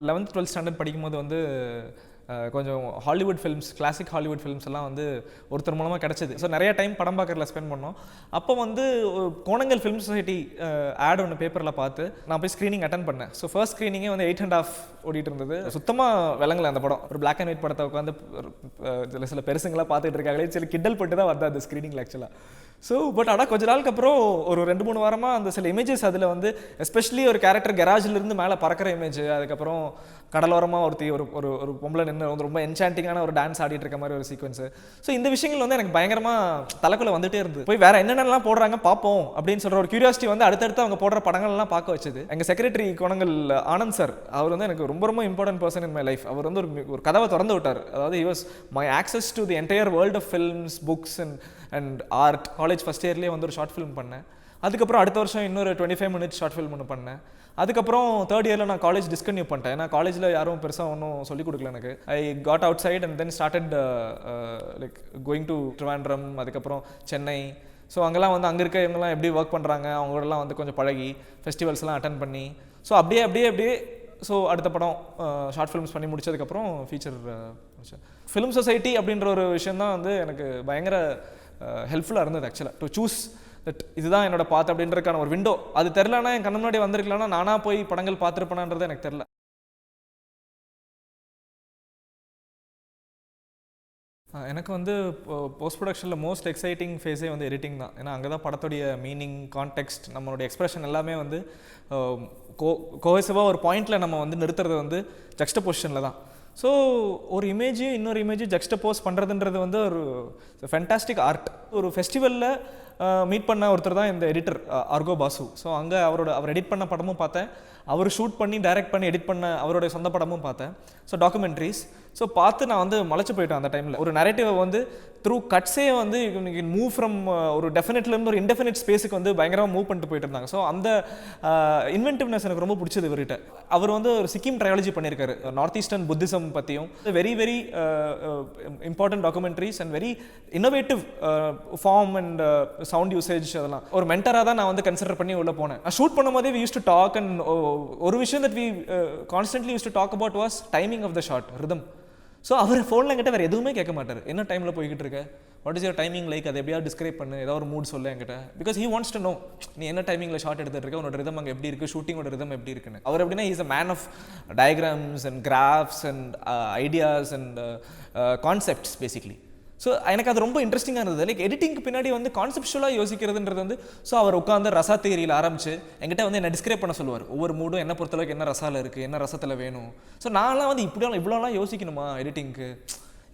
11th 12th standard படிக்கும்போது வந்து கொஞ்சம் Hollywood films, classic Hollywood films எல்லாம் வந்து ஒருத்தர் மூலமாக கிடச்சிது. ஸோ நிறைய டைம் படம் பார்க்கறதுல ஸ்பெண்ட் பண்ணோம். அப்போ வந்து கோணங்கல் ஃபிலிம் சொசைட்டி ஆட் ஒன்று பேப்பரில் பார்த்து நான் போய் ஸ்க்ரீனிங் அட்டன் பண்ணேன். ஸோ ஃபர்ஸ்ட் ஸ்க்ரீனிங்கே வந்து 8.5 ஓடிட்டு இருந்தது. சுத்தமாக விளங்கல அந்த படம். ஒரு பிளாக் அண்ட் ஒயிட் படத்தை உட்காந்து சில பெருசுங்களாம் பார்த்துட்டு இருக்காங்களே, சரி கிண்டல் பட்டு தான் வந்தா அந்த ஸ்க்ரீனிங்கில் ஆக்சுவலாக. ஸோ பட் ஆனால் கொஞ்ச நாளுக்கு அப்புறம் ஒரு 2-3 வாரமாக அந்த சில இமேஜஸ் அதில் வந்து எஸ்பெஷலி ஒரு கேரக்டர் கெராஜிலிருந்து மேலே பறக்கிற இமேஜ், அதுக்கப்புறம் கடலோரமாக ஒருத்தி ஒரு ஒரு பொம்பளை நின்று வந்து ரொம்ப என்சாண்டிங்கான ஒரு டான்ஸ் ஆடிட்டு இருக்க மாதிரி ஒரு சீக்வன்ஸு. ஸோ இந்த விஷயங்கள் வந்து எனக்கு பயங்கரமாக தலைக்குள்ளே வந்துட்டே இருந்தது. போய் வேறு என்னென்னலாம் போடுறாங்க பார்ப்போம் அப்படின்னு சொல்கிற ஒரு கியூரியாசிட்டி வந்து அடுத்தடுத்து அவங்க போடுற படங்கள்லாம் பார்க்க வச்சது. எங்கள் செக்ரட்டரி கோணங்கள் ஆனந்த் சார், அவர் வந்து எனக்கு ரொம்ப ரொம்ப important person in my life. அவர் வந்து ஒரு கதவை திறந்து விட்டார். அதாவது he was my access to the entire world of films, books and art. College first இயர்லேயே வந்து ஒரு ஷார்ட் ஃபிலிம் பண்ணேன். அதுக்கப்புறம் அடுத்த வருஷம் இன்னொரு 25 minutes ஷார்ட் ஃபிலிம் ஒன்று பண்ணேன். அதுக்கப்புறம் தேர்ட் இயரில் நான் காலேஜ் டிஸ்கன்யூ பண்ணிட்டேன். ஏன்னா காலேஜில் யாரும் பெருசாக ஒன்றும் சொல்லிக் கொடுக்கல எனக்கு. I got outside and then started like going to Trivandrum, அதுக்கப்புறம் சென்னை. ஸோ அங்கெல்லாம் வந்து அங்கே இருக்க இவங்கெல்லாம் எப்படி ஒர்க் பண்ணுறாங்க, அவங்களோடலாம் வந்து கொஞ்சம் பழகி ஃபெஸ்டிவல்ஸ்லாம் அட்டன் பண்ணி, ஸோ அப்படியே ஸோ அடுத்த படம் ஷார்ட் ஃபிலிம்ஸ் பண்ணி முடிச்சதுக்கப்புறம் ஃபீச்சர் ஃபிலிம் சொசைட்டி அப்படின்ற ஒரு விஷயம் தான் வந்து எனக்கு பயங்கர ஹெல்ப்ஃபுல்லாக இருந்தது ஆக்சுவலாக டு சூஸ் தட் இதுதான் என்னோட பாத் அப்படின்றதுக்கான ஒரு விண்டோ. அது தெரிலனா என் கண்ணு முன்னாடி வந்திருக்கலன்னா நானாக போய் படங்கள் பார்த்துருப்பேனான்றது எனக்கு தெரில. எனக்கு வந்து போஸ்ட் ப்ரொடக்ஷனில் மோஸ்ட் எக்ஸைட்டிங் ஃபேஸே வந்து எடிட்டிங் தான். ஏன்னா அங்கே தான் படத்துடைய மீனிங், கான்டெக்ஸ்ட், நம்மளுடைய எக்ஸ்பிரஷன் எல்லாமே வந்து கோஹெசிவாக ஒரு பாயிண்டில் நம்ம வந்து நிறுத்துறது வந்து ஜக்ஸ்டபோசிஷனில் தான். ஸோ ஒரு இமேஜையும் இன்னொரு இமேஜையும் ஜக்ஸ்டபோஸ் பண்ணுறதுன்றது வந்து ஒரு ஃபென்டாஸ்டிக் ஆர்ட். ஒரு ஃபெஸ்டிவலில் மீட் பண்ண ஒருத்தர் தான் இந்த எடிட்டர் ஆர்கோ பாசு. ஸோ அங்கே அவர் எடிட் பண்ண படமும் பார்த்தேன், அவர் ஷூட் பண்ணி டைரக்ட் பண்ணி எடிட் பண்ண அவருடைய சொந்த படமும் பார்த்தேன். ஸோ டாக்குமெண்ட்ரிஸ் ஸோ பார்த்து நான் வந்து மலைச்சு போயிட்டேன் அந்த டைமில். ஒரு நரேட்டிவை வந்து த்ரூ கட்ஸே வந்து மூவ் ஃப்ரம் ஒரு டெஃபினெட்லேருந்து ஒரு இன்டெஃபினெட் ஸ்பேஸுக்கு வந்து பயங்கரமாக மூவ் பண்ணிட்டு போயிட்டு இருந்தாங்க. ஸோ அந்த இன்வென்டிவ்னஸ் எனக்கு ரொம்ப பிடிச்சது இவர்கிட்ட. அவர் வந்து ஒரு சிக்கிம் ட்ரையாலஜி பண்ணியிருக்காரு, நார்த் ஈஸ்டர்ன் புத்திசம் பற்றியும். Very very important documentaries and very innovative form and sound usage. அதெல்லாம் ஒரு மென்டராக தான் நான் வந்து கன்சிடர் பண்ணி உள்ளே போனேன். நான் ஷூட் பண்ணும் போதே we use to talk and ஒரு விஷயம் that we constantly use to talk about was timing of the shot, rhythm. So அவர் ஃபோனில் என்கிட்ட வேறு எதுவுமே கேட்க மாட்டார். என்ன டைமில் போய்கிட்டு இருக்க, what is your timing like, அதை எப்படியா டிஸ்கிரைப் பண்ணு, ஏதாவது ஒரு மூட் சொல்ல என்கிட்ட. Because he wants to know நீ என்ன டைமிங்கில் ஷார்ட் எடுத்துகிட்டு இருக்க, உன்னோட ரிதம் அங்கே எப்படி இருக்குது, ஷூட்டிங்கோட ரிதம் எப்படி இருக்குன்னு. அவர் எப்படின்னா is a man of diagrams and graphs and ideas and concepts basically. So எனக்கு அது ரொம்ப இன்ட்ரெஸ்டிங்காக இருந்தது. லைக் எடிட்டிங்க்கு பின்னாடி வந்து கான்செப்ஷுவலாக யோசிக்கிறதுன்றது வந்து. ஸோ அவர் உட்காந்து ரசா தேரியில் ஆரம்பிச்சு என்கிட்ட வந்து என்ன டிஸ்கிரைப் பண்ண சொல்லுவார். ஒவ்வொரு மூடும் என்ன பொறுத்தளவுக்கு என்ன ரசாவில் இருக்குது, என்ன ரசத்தில் வேணும். ஸோ நான்லாம் வந்து இவ்வளோலாம் யோசிக்கணுமா எடிட்டிங்க்கு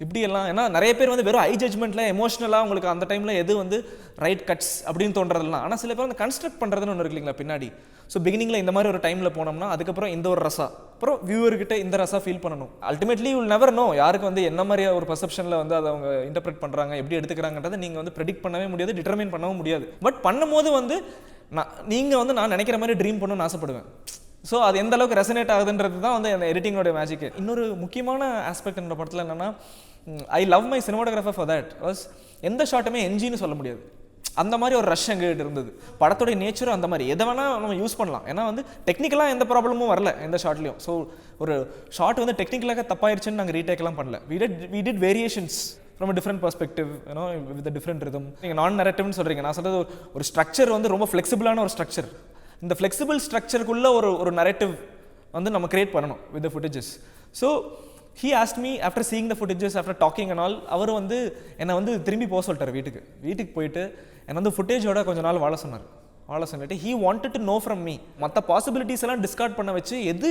இப்படியெல்லாம். ஏன்னா நிறைய பேர் வந்து வெறும் ஐ ஜட்மெண்ட்டில் எமோஷ்னலாக உங்களுக்கு அந்த டைமில் எது வந்து ரைட் கட்ஸ் அப்படின்னு தோன்றதெல்லாம். ஆனால் சில பேர் வந்து கன்ஸ்ட்ரக்ட் பண்ணுறதுன்னு ஒன்று இருக்கு இல்லைங்களா பின்னாடி. ஸோ பிகினிங்கில் இந்த மாதிரி ஒரு டைமில் போனோம்னா அதுக்கப்புறம் இந்த ஒரு ரசா, அப்புறம் வியூவர்கிட்ட இந்த ரசா ஃபீல் பண்ணணும். Ultimately you will never know யாருக்கு வந்து என்ன மாதிரி ஒரு பர்செப்ஷனில் வந்து அதை அவங்க இன்டர்பிரேட் பண்ணுறாங்க, எப்படி எடுத்துக்கிறாங்கன்றதை நீங்கள் வந்து ப்ரெடிக்ட் பண்ணவே முடியாது, டிட்டர்மைன் பண்ணவும் முடியாது. பட் பண்ணும்போது வந்து நீங்கள் வந்து நான் நினைக்கிற மாதிரி ட்ரீம் பண்ணணும்னு ஆசைப்படுவேன். ஸோ அது எந்த அளவுக்கு ரெசனேட் ஆகுதுன்றது தான் வந்து அந்த எடிட்டிங்கோட மேஜிக்கு. இன்னொரு முக்கியமான ஆஸ்பெக்ட் என்னோட படத்தில் என்னென்னா, I love my cinematographer for that. Was எந்த ஷாட்டுமே என்ஜின்னு சொல்ல முடியாது, அந்த மாதிரி ஒரு ரஷ் எங்ககிட்ட இருந்தது. படத்தோடைய நேச்சரும் அந்த மாதிரி. எதை வேணால் நம்ம யூஸ் பண்ணலாம். ஏன்னா வந்து டெக்னிக்கலாக எந்த ப்ராப்ளமும் வரல எந்த ஷாட்லையும். ஸோ ஒரு ஷாட் வந்து டெக்னிக்கலாக தப்பாயிருச்சுன்னு நாங்கள் ரீடேக்லாம் பண்ணல. We did variations from a different perspective, you know, with a different rhythm. நீங்கள் நான் நரேட்டிவ்னு சொல்கிறீங்க, நான் சொல்கிறது ஒரு ஸ்ட்ரக்சர் வந்து ரொம்ப ஃப்ளெக்சிபிளான ஒரு ஸ்ட்ரக்சர். இந்த ஃப்ளெக்சிபிள் ஸ்ட்ரக்சருக்குள்ளே ஒரு நரேட்டிவ் வந்து நம்ம கிரியேட் பண்ணணும் with the footages. So he asked me after seeing the footages, after talking and all, அவர் வந்து என்னை வந்து திரும்பி போக சொல்லிட்டார் வீட்டுக்கு போயிட்டு என்னை வந்து ஃபுட்டேஜோட கொஞ்ச நாள் வாழ சொல்லிட்டு he wanted to know from me மற்ற பாசிபிலிட்டிஸ் எல்லாம் டிஸ்கார்ட் பண்ண வச்சு எது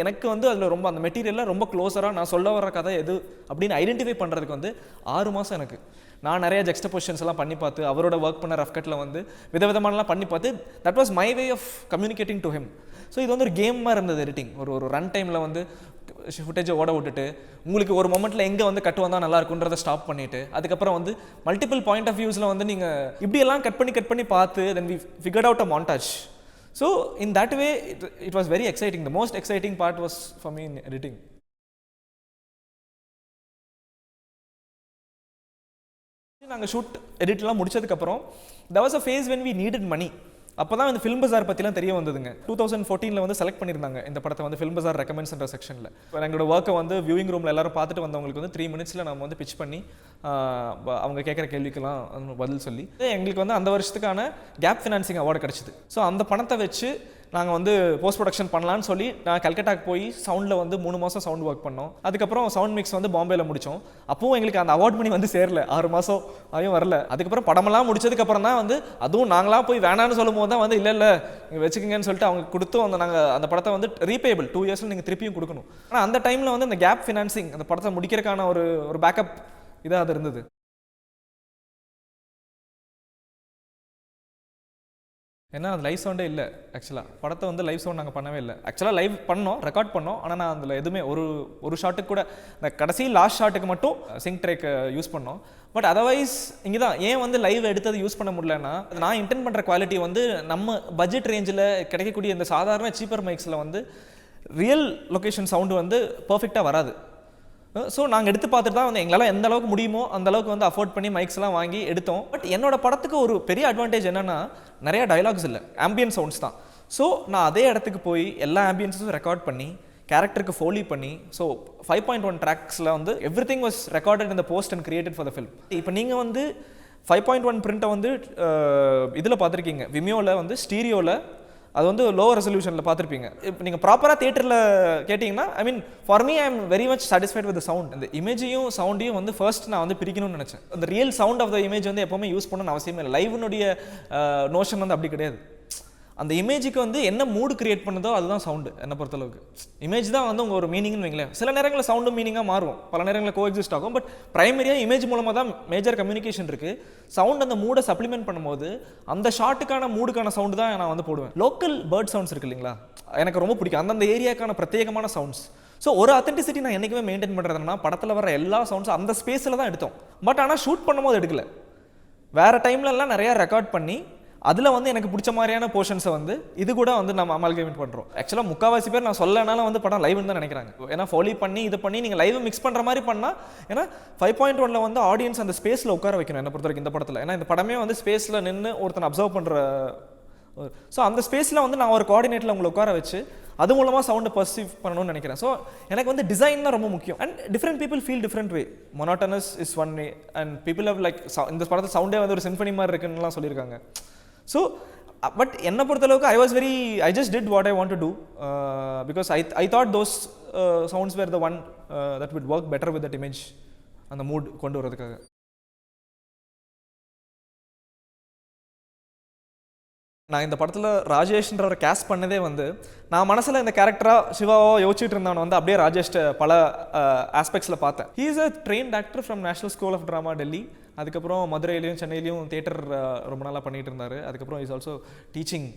எனக்கு வந்து அதில் ரொம்ப அந்த மெட்டீரியலில் ரொம்ப க்ளோஸராக நான் சொல்ல வர கதை எது அப்படின்னு ஐடென்டிஃபை பண்ணுறதுக்கு வந்து 6 மாதம் எனக்கு. நான் நிறைய ஜெக்ஸ்டபோசிஷன்ஸ் எல்லாம் பண்ணி பார்த்து அவரோட ஒர்க் பண்ண ரஃப் கட்டில் வந்து விதவிதமானலாம் பண்ணி பார்த்து that was my way of communicating to him. So இது வந்து ஒரு கேம் மாதிரி இருந்தது எடிட்டிங். ஒரு ரன் டைமில் வந்து ஃபுட்டேஜை ஓட விட்டுட்டு உங்களுக்கு ஒரு மொமெண்ட்டில் எங்கே வந்து கட் வந்தால் நல்லா இருக்குன்றதை ஸ்டாப் பண்ணிவிட்டு அதுக்கப்புறம் வந்து மல்டிபிள் பாயிண்ட் ஆஃப் வியூஸில் வந்து நீங்கள் இப்படியெல்லாம் கட் பண்ணி பார்த்து then we figured out a montage. So in that way it was very exciting. The most exciting part was for me in editing. நாங்கள் ஷூட் எடிட்லாம் முடிச்சதுக்கப்புறம் there was a phase when we needed money. அப்போ தான் இந்த film பஜார் பற்றிலாம் தெரிய வந்ததுங்க. 2014 வந்து செலக்ட் பண்ணியிருந்தாங்க இந்த படத்தை வந்து ஃபிலிம் பஜார் ரெக்கமெண்ட்ஸ்ன்ற செக்ஷனில். எங்களோட ஒர்க்கை வந்து வியூவிங் ரூமில் எல்லாரும் பார்த்துட்டு வந்தவங்களுக்கு வந்து 3 மினிட்ஸில் நம்ம வந்து பிச் பண்ணி அவங்க கேட்குற கேள்விக்கெல்லாம் பதில் சொல்லி எங்களுக்கு வந்து அந்த வருஷத்துக்கான கேப் ஃபினான்சிங் அவார்டு கிடச்சிது. ஸோ அந்த பணத்தை வச்சு நாங்கள் வந்து போஸ்ட் ப்ரொடக்ஷன் பண்ணலான்னு சொல்லி நான் கல்கட்டாக்கு போய் சவுண்டில் வந்து 3 மாதம் சவுண்ட் ஒர்க் பண்ணோம். அதுக்கப்புறம் சவுண்ட் மிக்ஸ் வந்து பாம்பேயில் முடித்தோம். அப்பவும் எங்களுக்கு அந்த அவார்ட் மணி வந்து சேரல, 6 மாதம் அதையும் வரல. அதுக்கப்புறம் படமெல்லாம் முடிச்சதுக்கப்புறம் தான் வந்து அதுவும் நாங்களாம் போய் வேணான்னு சொல்லும் போது தான் வந்து இல்லை நீங்கள் வச்சுக்கங்கன்னு சொல்லிட்டு அவங்க கொடுத்தும் அந்த நாங்கள் அந்த படத்தை வந்து ரீபேபிள் 2 இயர்ஸில் நீங்கள் திருப்பியும் கொடுக்கணும். ஆனால் அந்த டைமில் வந்து அந்த கேப் ஃபினான்சிங் அந்த படத்தை முடிக்கிறதுக்கான ஒரு பேக்கப் இதாக அது இருந்தது. ஏன்னா அது லைவ் சவுண்டே இல்லை. ஆக்சுவலாக படத்தை வந்து லைவ் சவுண்ட் நாங்கள் பண்ணவே இல்லை. ஆக்சுவலாக லைவ் பண்ணோம், ரெக்கார்ட் பண்ணோம். ஆனால் நான் அதில் எதுவுமே ஒரு ஷாட்டுக்கு கூட இந்த கடைசி லாஸ்ட் ஷாட்டுக்கு மட்டும் சிங்க் ட்ரேக்கை யூஸ் பண்ணோம். பட் அதர்வைஸ் இங்கே தான் ஏன் வந்து லைவ் எடுத்தது யூஸ் பண்ண முடியலன்னா, நான் இன்டென்ட் பண்ணுற குவாலிட்டி வந்து நம்ம பட்ஜெட் ரேஞ்சில் கிடைக்கக்கூடிய இந்த சாதாரண சீப்பர் மைக்ஸில் வந்து ரியல் லொக்கேஷன் சவுண்டு வந்து பர்ஃபெக்டாக வராது. ஸோ நாங்கள் எடுத்து பார்த்துட்டு தான் வந்து எங்களால் எந்த அளவுக்கு முடியுமோ அந்த அளவுக்கு வந்து அஃபோர்ட் பண்ணி மைக்ஸ்லாம் வாங்கி எடுத்தோம். பட் என்னோட படத்துக்கு ஒரு பெரிய அட்வான்டேஜ் என்னென்னா நிறைய டயலாக்ஸ் இல்லை, ஆம்பியன் சவுண்ட்ஸ் தான். ஸோ நான் அதே இடத்துக்கு போய் எல்லா ஆம்பியன்ஸும் ரெக்கார்ட் பண்ணி கேரக்டருக்கு ஃபோலி பண்ணி ஸோ 5.1 ட்ராக்ஸில் வந்து every thing was recorded in the post and created for the film. இப்போ நீங்கள் வந்து 5.1 பிரிண்ட்டை வந்து இதில் பார்த்துருக்கீங்க, விமியோவில் வந்து ஸ்டீரியோவில் அது வந்து லோ ரெசல்யூஷனில் பார்த்துருப்பீங்க. இப்போ நீங்கள் ப்ராப்பராக தியேட்டரில் கேட்டிங்கன்னா I mean for me I am very much satisfied with sound. இந்த இமேஜையும் சவுண்டையும் வந்து ஃபர்ஸ்ட் நான் வந்து பிரிக்கணும்னு நினச்சேன். அந்த real sound of the image வந்து எப்போவுமே யூஸ் பண்ணணும்னு அவசியமே இல்லை. லைவ்னுடைய நோஷன் வந்து அப்படி கிடையாது. அந்த இமேஜுக்கு வந்து என்ன மூடு கிரியேட் பண்ணுதோ அதுதான் சவுண்டு. என்னை பொறுத்தளவுக்கு இமேஜ் தான் வந்து உங்கள் ஒரு மீனிங்னு வைங்களேன். சில நேரங்களில் சவுண்டும் மீனிங்காக மாறும், பல நேரங்களில் கோஎக்ஸிஸ்ட் ஆகும். பட் ப்ரைமரியாக இமேஜ் மூலமாக தான் மேஜர் கம்யூனிகேஷன் இருக்குது. சவுண்ட் அந்த மூடை சப்ளிமெண்ட் பண்ணும்போது அந்த ஷாட்டுக்கான மூடுக்கான சவுண்டு தான் நான் வந்து போடுவேன். லோக்கல் பேர்ட் சவுண்ட்ஸ் இருக்குது இல்லைங்களா, எனக்கு ரொம்ப பிடிக்கும். அந்தந்த ஏரியாக்கான பிரத்யேகமான சவுண்ட்ஸ். ஸோ ஒரு அத்தென்டிசிட்டி நான் என்றைக்குமே மெயின்டைன் பண்ணுறதுனா படத்தில் வர எல்லா சவுண்ட்ஸும் அந்த ஸ்பேஸில் தான் எடுத்தோம். பட் ஆனால் ஷூட் பண்ணும்போது எடுக்கல, வேறு டைம்லலாம் நிறையா ரெக்கார்ட் பண்ணி அதில் வந்து எனக்கு பிடிச்ச மாதிரியான போர்ஷன்ஸை வந்து இது கூட வந்து நம்ம அமால்கமேட் பண்ணுறோம். ஆக்சுவலாக முக்கால்வாசி பேர் நான் சொல்லனாலும் வந்து படம் லைவ்னு தான் நினைக்கிறாங்க. ஏன்னா ஃபோலி பண்ணி இது பண்ணி நீங்கள் லைவ் மிக்ஸ் பண்ணுற மாதிரி பண்ணால், ஏன்னா 5.1 வந்து ஆடியன்ஸ் அந்த ஸ்பேஸில் உட்கார வைக்கணும் என்னை பொறுத்த வரைக்கும் இந்த படத்தில். ஏன்னா இந்த படமே வந்து ஸ்பேஸில் நின்று ஒருத்தனை அப்சர்வ் பண்ணுற. ஸோ அந்த ஸ்பேஸில் வந்து நான் ஒரு கோஆர்டினேட்டில் உங்களை உட்கார வச்சு அது மூலமாக சவுண்டை பர்சீவ் பண்ணணும்னு நினைக்கிறேன். ஸோ எனக்கு வந்து டிசைன் தான் ரொம்ப முக்கியம். And different people feel different way. Monotonous is one way and people have like இந்த படத்தில் சவுண்டே வந்து ஒரு சிம்பனி மாதிரி இருக்குன்னுலாம் சொல்லியிருக்காங்க. ஸோ பட் என்னை பொறுத்தளவுக்கு I just did what I want to do because I thought those sounds were the one that would work better with that image அந்த மூட் கொண்டு வரதுக்காக. நான் இந்த படத்தில் ராஜேஷ்ன்றவரை கேஸ்ட் பண்ணதே வந்து நான் மனசில் இந்த கேரக்டராக சிவாவோ யோசிச்சுட்டு இருந்தவன் வந்து அப்படியே ராஜேஷ்ட பல ஆஸ்பெக்ட்ஸில் பார்த்தேன். He is a trained actor from National School of Drama Delhi. அதுக்கப்புறம் மதுரையிலையும் சென்னையிலையும் தியேட்டர் ரொம்ப நாளாக பண்ணிகிட்டு இருந்தார். அதுக்கப்புறம் is also teaching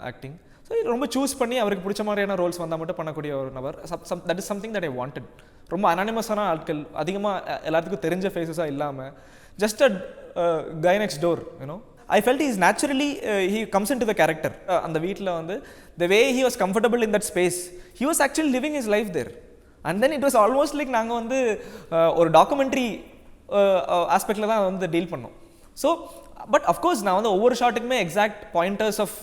acting. So ரொம்ப சூஸ் பண்ணி அவருக்கு பிடிச்ச மாதிரியான ரோல்ஸ் வந்தால் மட்டும் பண்ணக்கூடிய ஒரு நபர். That is something that I wanted. ரொம்ப அனானிமஸான ஆட்கள், அதிகமாக எல்லாத்துக்கும் தெரிஞ்ச ஃபேஸஸாக இல்லாமல் just a guy next door, you know. I felt he is naturally he comes into the character. அந்த வீட்டில் வந்து the way he was comfortable in that space, he was actually living his life there. And then it was almost like நாங்கள் வந்து ஒரு documentary ஆஸ்பெக்டில் தான் வந்து deal பண்ணோம். So but of course நான் வந்து ஒவ்வொரு ஷாட்டுக்குமே exact pointers of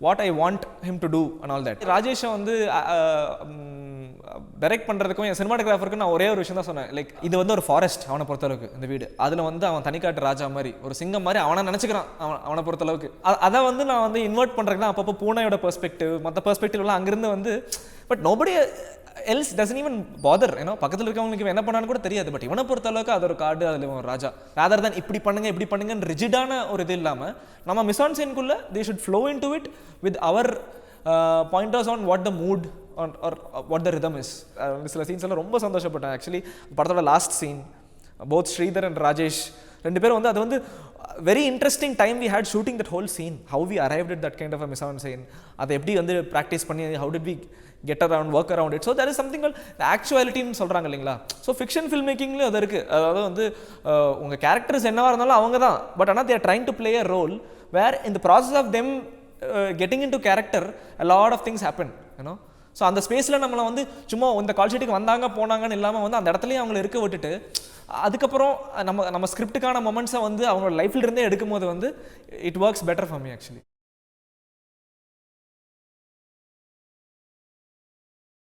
what I want him to do and all that. ராஜேஷை வந்து டைரக்ட் பண்ணுறதுக்கும் என் சினிமாட்டோகிராஃபருக்கும் நான் ஒரே ஒரு விஷயம் தான் சொன்னேன். லைக் இது வந்து ஒரு ஃபாரஸ்ட் அவனை பொறுத்தளவுக்கு இந்த வீடு. அதில் வந்து அவன் தனிக்காட்டு ராஜா மாதிரி ஒரு சிங்கம் மாதிரி அவனை நினச்சிக்கிறான். அவனை பொறுத்தளவுக்கு அதை வந்து நான் வந்து இன்வெர்ட் பண்ணுறதுக்கு தான் அப்பப்போ பூனையோட பெர்ஸ்பெக்டிவ் மற்ற பெர்ஸ்பெக்டிவ்லாம் அங்கேருந்து வந்து. But nobody else doesn't even father. ஏன்னா பக்கத்தில் இருக்கவங்களுக்கு என்ன பண்ணான்னு கூட தெரியாது. பட் இவனை பொறுத்தளவுக்கு அது ஒரு காடு, அதில் இவன் ராஜா. ராதர் தான் இப்படி பண்ணுங்கன்னு ரிஜிடான ஒரு இது இல்லாமல் நம்ம மிஸ் ஆன் சீனுக்குள்ளே they should flow into it with our pointers on what the mood or what the rhythm is. சில சீன்ஸ் எல்லாம் ரொம்ப சந்தோஷப்பட்டேன். ஆக்சுவலி படத்தோட last scene both Sridhar and Rajesh ரெண்டு பேரும் வந்து அது வந்து very interesting time we had shooting that whole scene, how we arrived at that kind of a mise en scene, அதை எப்படி வந்து ப்ராக்டிஸ் பண்ணி how did we get around, work around it. So there is something called the actuality ன்னு சொல்கிறாங்க இல்லைங்களா. So fiction film மேக்கிங்லேயும் அது இருக்குது. அதாவது வந்து உங்கள் கேரக்டர்ஸ் என்னவாக இருந்தாலும் அவங்க தான். பட் ஆனால் they are trying to play a role where in the process of them getting into character a lot of things happen, you know. So அந்த ஸ்பேஸில் நம்மளை வந்து சும்மா இந்த கால் ஷீட்டுக்கு வந்தாங்க போனாங்கன்னு இல்லாமல் வந்து அந்த இடத்துலையும் அவங்களை இருக்க விட்டுட்டு அதுக்கப்புறம் நம்ம ஸ்கிரிப்டுக்கான மொமெண்ட்ஸை வந்து அவங்களோட லைஃப்ல இருந்தே எடுக்கும் போது வந்து it works better for me actually.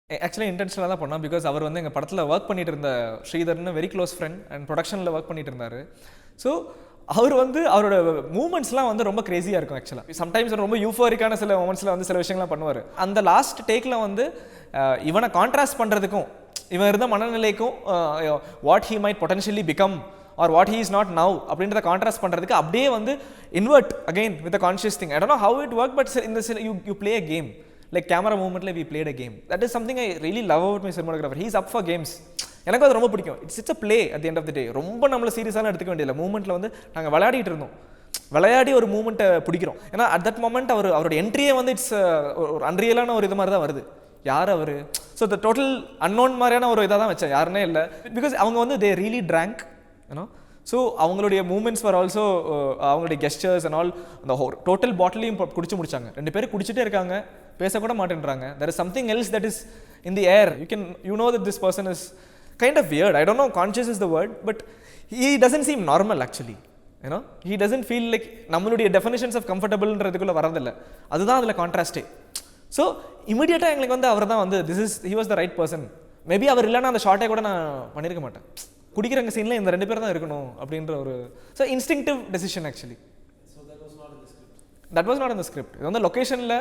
Actually இன்டென்ஷனலாக தான் பண்ணோம். பிகாஸ் அவர் வந்து எங்கள் படத்தில் ஒர்க் பண்ணிட்டு இருந்த ஸ்ரீதர்னு வெரி க்ளோஸ் ஃப்ரெண்ட் அண்ட் ப்ரொடக்ஷனில் ஒர்க் பண்ணிட்டு இருந்தார். ஸோ அவர் வந்து அவரோட மூமெண்ட்ஸ்லாம் வந்து ரொம்ப கிரேஸியாக இருக்கும். ஆக்சுவலாக சம்டைம்ஸ் ரொம்ப யூஃபோரிக்கான சில மூமெண்ட்ஸில் வந்து சில விஷயங்கள்லாம் பண்ணுவார். அந்த லாஸ்ட் டேக்கில் வந்து இவனை கான்ட்ராஸ்ட் பண்ணுறதுக்கும் இவன் இருந்த மனநிலைக்கும் what he might potentially become or what he is not now அப்படின்றத கான்ட்ராஸ்ட் பண்ணுறதுக்கு அப்படியே வந்து invert again with a conscious thing. I don't know how it work, but இந்த you play a game. Like camera movement we played a game. That is something I really love about my cinematographer. He is up for games. எனக்கு அது ரொம்ப பிடிக்கும். It's a play at the end of the day. ரொம்ப நம்மள சீரியஸாக எடுத்துக்க வேண்டியதில்லை. மூமெண்ட்டில் வந்து நாங்கள் விளையாடிட்டு இருந்தோம். விளையாடி ஒரு மூமெண்ட்டை பிடிக்கிறோம். ஏன்னா அட் தட் மொமெண்ட் அவரோட என்ட்ரியே வந்து இட்ஸ் ஒரு அன்ரியலான ஒரு இது மாதிரி தான் வருது. யார் அவர்? ஸோ த டோட்டல் அன்னோன் மாதிரியான ஒரு இதாக தான் வச்சேன். யாருன்னே இல்லை. பிகாஸ் அவங்க வந்து they really drank you know. So அவங்களுடைய மூமெண்ட்ஸ் ஃபார் ஆல்சோ அவங்களுடைய கெஸ்டர்ஸ் அண்ட் ஆல் அந்த டோட்டல் பாட்டிலையும் குடிச்சு முடிச்சாங்க. 2 பேரும் குடிச்சிட்டே இருக்காங்க, பேசக்கூட மாட்டேன்றாங்க. there is something else that is in the air. You know that this person is kind of weird. I don't know conscious is the word, but he doesn't seem normal actually. You know, he doesn't feel like நம்மளுடைய definitions of comfortableன்றதுக்குள்ள வரதில்ல. அதுதான் அதில் கான்ட்ராஸ்டே. So இமீடியட்டாக எங்களுக்கு வந்து அவர் தான் வந்து he was the right person. Maybe அவர் இல்லைன்னா அந்த ஷார்ட்டே கூட நான் பண்ணியிருக்க மாட்டேன். குடிக்கிறங்க சீனில் இந்த 2 பேர் தான் இருக்கணும் அப்படின்ற ஒரு so instinctive decision actually. That was not in the script. இது வந்து லொக்கேஷனில்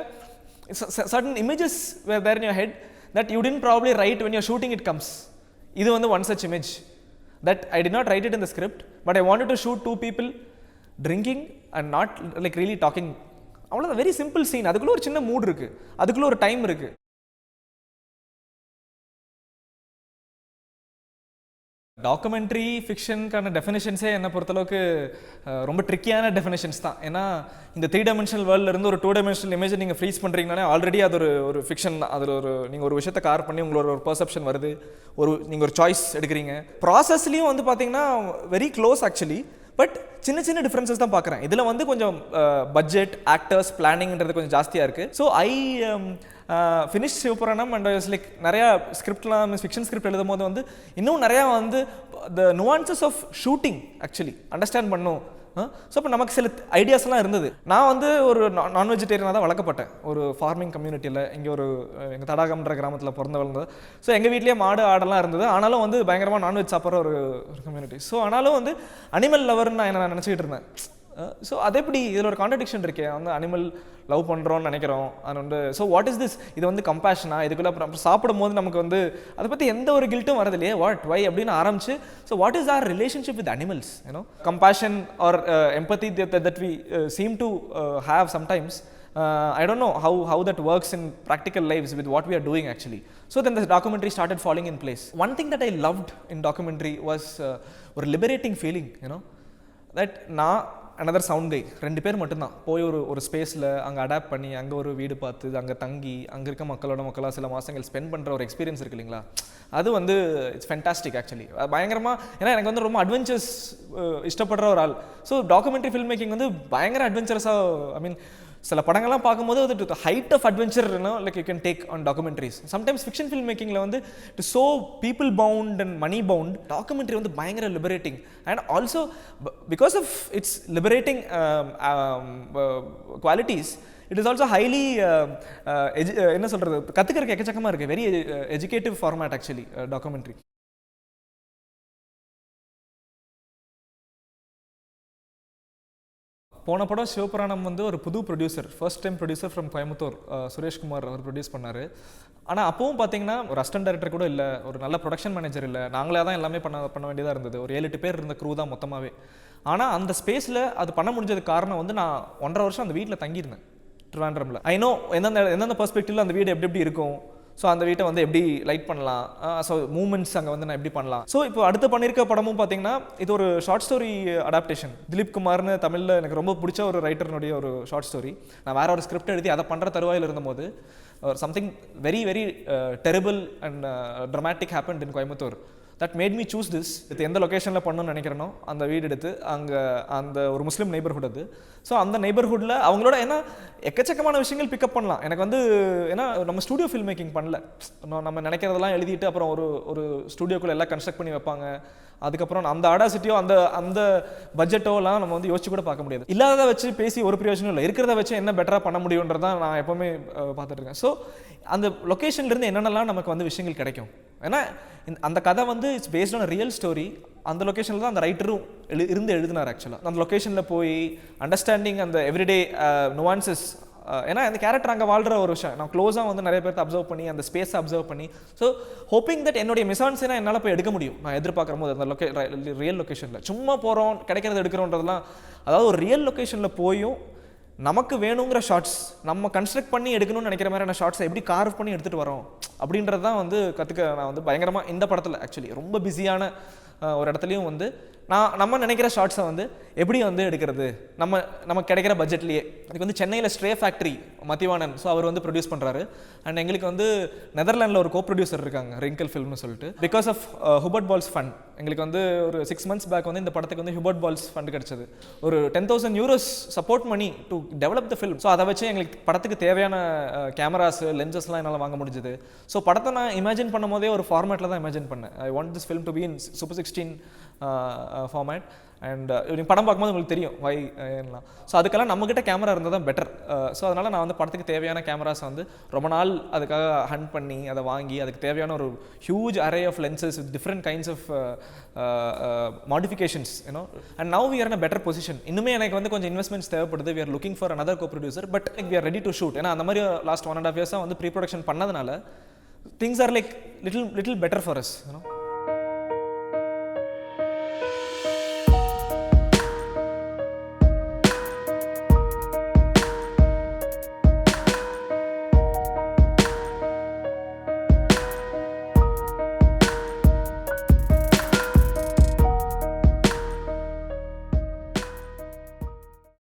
certain images were there in your head that you didn't probably write when you're shooting it comes. இது வந்து one such image that I did not write it in the script, but I wanted to shoot 2 people drinking and not like really talking. அவ்வளோதான், very simple scene. அதுக்குள்ளே ஒரு சின்ன mood இருக்குது, அதுக்குள்ளே ஒரு time இருக்குது. டாக்குமெண்ட்ரி ஃபிக்ஷனுக்கான டெஃபினேஷன்ஸே என்னை பொறுத்தளவுக்கு ரொம்ப ட்ரிக்கியான டெஃபினேஷன்ஸ் தான். ஏன்னா இந்த 3 டைமென்ஷனல் வேர்ல்டில் ஒரு 2 டைமென்ஷனல் இமேஜை நீங்கள் ஃப்ரீஸ் பண்ணுறீங்கன்னா ஆல்ரெடி அது ஒரு ஃபிக்ஷன் தான். அதில் நீங்கள் ஒரு விஷயத்தை கார் பண்ணி உங்களோட ஒரு பர்செப்ஷன் வருது, நீங்கள் ஒரு சாய்ஸ் எடுக்கிறீங்க. ப்ராசஸ்லேயும் வந்து பார்த்தீங்கன்னா வெரி க்ளோஸ் ஆக்சுவலி, பட் சின்ன சின்ன டிஃப்ரென்சஸ் தான் பார்க்குறேன். இதில் வந்து கொஞ்சம் பட்ஜெட், ஆக்டர்ஸ், பிளானிங்கிறது கொஞ்சம் ஜாஸ்தியாக இருக்குது. So I finish Sivapuranam and like நிறையா ஸ்கிரிப்ட்லாம் ஃபிக்ஷன் ஸ்கிரிப்ட் எழுதும் போது வந்து இன்னும் நிறையா வந்து the nuances of shooting actually understand பண்ணும். ஸோ இப்போ நமக்கு சில ஐடியாஸ்லாம் இருந்தது. நான் வந்து ஒரு நான் வெஜிடேரியனாக தான் வளர்க்கப்பட்டேன் ஒரு ஃபார்மிங் கம்யூனிட்டியில். இங்கே எங்கள் தடாகம்ன்ற கிராமத்தில் பிறந்து வளர்ந்தது. ஸோ எங்கள் வீட்லேயே மாடு, ஆடெல்லாம் இருந்தது. ஆனாலும் வந்து பயங்கரமாக நான்வெஜ் சாப்பிட்ற ஒரு கம்யூனிட்டி. ஸோ ஆனாலும் வந்து அனிமல் லவர்னு நான் நினச்சிக்கிட்டு இருந்தேன். ஸோ அது எப்படி இதில் ஒரு கான்ட்ரடிக்ஷன் இருக்கே, வந்து அனிமல் லவ் பண்ணுறோன்னு நினைக்கிறோம். அது வந்து ஸோ வாட் இஸ் திஸ்? இது வந்து கம்பேஷனா? இதுக்குள்ளே அப்புறம் சாப்பிடும் போது நமக்கு வந்து அதை பற்றி எந்த ஒரு கில்ட்டும் வரதில்லையே, வாட் வை அப்படின்னு ஆரம்பிச்சு. So what is our relationship with animals? You know, compassion or empathy that we seem to have sometimes. I don't know how that works in practical lives with what we are doing actually. So then the documentary started falling in place. One thing that I loved in documentary was a liberating feeling, you know, that another sound guy 2 பேர் மட்டும்தான் போய் ஒரு ஸ்பேஸில் அங்கே adapt பண்ணி அங்கே ஒரு வீடு பார்த்து அங்கே தங்கி அங்கே இருக்க மக்களாக சில மாதங்கள் ஸ்பெண்ட் பண்ணுற ஒரு எக்ஸ்பீரியன்ஸ் இருக்கு இல்லைங்களா, அது வந்து இட்ஸ் ஃபென்டாஸ்டிக் ஆக்சுவலி. பயங்கரமாக, ஏன்னா எனக்கு வந்து ரொம்ப அட்வென்ச்சர்ஸ் இஷ்டப்படுற ஒரு ஆள். ஸோ டாக்குமெண்ட்ரி ஃபில்ம் மேக்கிங் வந்து பயங்கர அட்வென்ச்சரஸாக, ஐ மீன் சில படங்கள்லாம் பார்க்கும்போது அது height of adventure like you can take on documentaries. Sometimes fiction film மேக்கிங்கில் வந்து it so people bound and money bound. Documentary வந்து பயங்கர liberating and also because of its liberating qualities, it is also highly என்ன சொல்கிறது, கற்றுக்கிறதுக்கு எக்கச்சக்கமாக இருக்குது. Very educative format actually documentary. போன படம் சிவபுராணம் வந்து ஒரு புது producer, first time producer from Coimbatore, Sureshkumar அவர் ப்ரொடியூஸ் பண்ணார். ஆனால் அப்பவும் பார்த்தீங்கன்னா ஒரு அசிஸ்டன்ட் டைரக்டர் கூட இல்லை, ஒரு நல்ல ப்ரொடக்ஷன் மேனேஜர் இல்லை. நாங்களே தான் எல்லாமே பண்ண வேண்டியதாக இருந்தது. ஒரு 7-8 பேர் இருந்த க்ரூ தான் மொத்தமாகவே. ஆனால் அந்த ஸ்பேஸில் அது பண்ண முடிஞ்சதுக்கு காரணம் வந்து நான் 1.5 வருஷம் அந்த வீட்டில் தங்கியிருந்தேன் ட்ரிவாண்ட்ரமில். ஐ நோ எந்தெந்த பெர்ஸ்பெக்டிவில் அந்த வீடு எப்படி இருக்கும், ஸோ அந்த வீட்டை வந்து எப்படி லைட் பண்ணலாம், ஸோ மூமெண்ட்ஸ் அங்கே வந்து நான் எப்படி பண்ணலாம். ஸோ இப்போ அடுத்து பண்ணியிருக்க படமும் பார்த்தீங்கன்னா இது ஒரு ஷார்ட் ஸ்டோரி அடாப்டேஷன். திலீப் குமார்னு தமிழில் எனக்கு ரொம்ப பிடிச்ச ஒரு ரைட்டர்னுடைய ஒரு ஷார்ட் ஸ்டோரி. நான் வேற ஒரு ஸ்கிரிப்ட் எழுதி அதை பண்ணுற தருவாயில் இருந்தபோது something very very terrible and traumatic happened in Coimbatore. That made me choose this. இது எந்த லொக்கேஷனில் பண்ணணும்னு நினைக்கிறேனோ அந்த வீடு எடுத்து அங்கே அந்த ஒரு முஸ்லீம் நெய்பர்ஹுட் அது. ஸோ அந்த நெய்பர்ஹுட்டில் அவங்களோட ஏன்னா எக்கச்சக்கமான விஷயங்கள் பிக்கப் பண்ணலாம். எனக்கு வந்து ஏன்னா நம்ம ஸ்டூடியோ ஃபில்ம் மேக்கிங் பண்ணல, நம்ம நினைக்கிறதெல்லாம் எழுதிட்டு அப்புறம் ஒரு ஸ்டூடியோக்குள்ளே எல்லாம் கன்ஸ்ட்ரக்ட் பண்ணி வைப்பாங்க. அதுக்கப்புறம் அந்த ஆடாசிட்டியோ அந்த பட்ஜெட்டோலாம் நம்ம வந்து யோசிச்சு கூட பார்க்க முடியாது. இல்லாத வச்சு பேசி ஒரு பிரயோஜனம் இல்லை, இருக்கிறத வச்சு என்ன பெட்டராக பண்ண முடியுன்றதான் நான் எப்போவுமே பார்த்துட்டு இருக்கேன். ஸோ அந்த லொக்கேஷன்லேருந்து என்னென்னலாம் நமக்கு வந்து விஷயங்கள் கிடைக்கும். ஏன்னா அந்த கதை வந்து it's based on real story. அந்த லொக்கேஷனில் தான் அந்த ரைட்டரும் இருந்து எழுதினார் ஆக்சுவலாக. அந்த லொக்கேஷனில் போய் அண்டர்ஸ்டாண்டிங் அந்த எவ்ரிடே நுவான்சஸ். ஏன்னா அந்த கேரக்டர் அங்கே வாழ்கிற ஒரு விஷயம் நான் க்ளோஸாக வந்து நிறைய பேர்த்த அப்சர்வ் பண்ணி அந்த ஸ்பேஸை அப்சர்வ் பண்ணி, ஸோ ஹோப்பிங் தட் என்னுடைய மிசான்ஸை என்னால் போய் எடுக்க முடியும். நான் எதிர்பார்க்கும் போது அந்த ரியல் லொக்கேஷனில் சும்மா போகிறோம் கிடைக்கிறது எடுக்கிறோன்றதுலாம், அதாவது ஒரு ரியல் லொக்கேஷனில் போயும் நமக்கு வேணுங்கிற ஷார்ட்ஸ் நம்ம கன்ஸ்ட்ரக்ட் பண்ணி எடுக்கணும்னு நினைக்கிற மாதிரியான ஷார்ட்ஸை எப்படி கார்வ் பண்ணி எடுத்துகிட்டு வரோம் அப்படின்றது தான் வந்து கற்றுக்க நான் வந்து பயங்கரமாக இந்த படத்தில் ஆக்சுவலி ரொம்ப பிஸியான ஒரு இடத்துலையும் வந்து நம்ம நினைக்கிற ஷார்ட்ஸை வந்து எப்படி வந்து எடுக்கிறது நமக்கு கிடைக்கிற பட்ஜெட்லேயே. எனக்கு வந்து சென்னையில் ஸ்ட்ரே ஃபேக்ட்ரி மதிவாணன், ஸோ அவர் வந்து ப்ரொடியூஸ் பண்ணுறாரு. அண்ட் எங்களுக்கு வந்து நெதர்லாண்டில் ஒரு ப்ரொடியூசர் இருக்காங்க ரிங்கல் ஃபில்ம்னு சொல்லிட்டு. பிகாஸ் ஆஃப் ஹுபர்ட் பால்ஸ் ஃபண்ட் எங்களுக்கு வந்து ஒரு 6 months பேக் வந்து இந்த படத்துக்கு வந்து ஹுபர்ட் பால்ஸ் ஃபண்ட் கிடச்சிது. ஒரு 10,000 euros support money to develop the film. So அதை வச்சு எங்களுக்கு படத்துக்கு தேவையான கேமராஸ் லென்சஸ்லாம் என்னால் வாங்க முடிஞ்சுது. ஸோ படத்தை நான் இமேஜின் பண்ணும் போதே ஒரு ஃபார்மேட்டில் தான் இமேஜின் பண்ணேன். I want this film to be in Super 16 format. And நீங்கள் படம் பார்க்கும்போது உங்களுக்கு தெரியும் வைலாம். ஸோ அதுக்கெல்லாம் நம்மக்கிட்ட கேமரா இருந்தால் தான் பெட்டர். ஸோ அதனால் நான் வந்து படத்துக்கு தேவையான கேமராஸ் வந்து ரொம்ப நாள் அதுக்காக ஹண்ட் பண்ணி அதை வாங்கி அதுக்கு தேவையான ஒரு huge array of lenses with different kinds of modifications you know. And now we are in a better position. இன்னுமே எனக்கு வந்து கொஞ்சம் இன்வெஸ்ட்மெண்ட்ஸ் தேவைப்படுது. We are looking for another co-producer, but we are ready to shoot. ஏன்னா அந்த மாதிரி லாஸ்ட் 1.5 years வந்து ப்ரீ ப்ரொடக்ஷன் பண்ணதுனால things are like little better for us, you know.